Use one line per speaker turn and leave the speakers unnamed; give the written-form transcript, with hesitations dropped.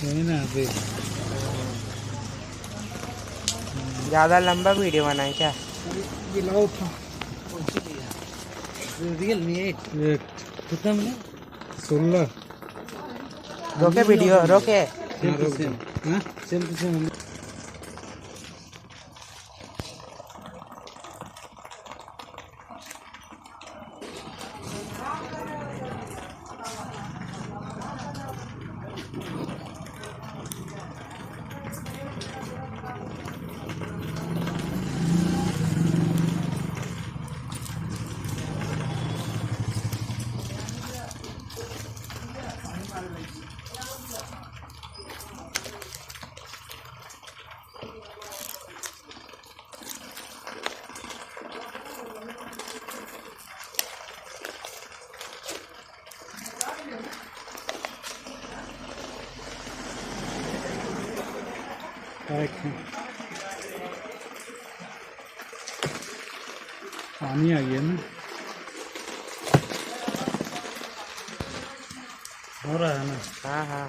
वही ना अभी
ज़्यादा लंबा वीडियो बनाए क्या?
ये लाओ था Realme 8 ये कितना मिला 16
रोके वीडियो रोके।
सेम टू सेम हाँ सेम टू सेम पानी आ गया ना हो रहा है ना।
हाँ हाँ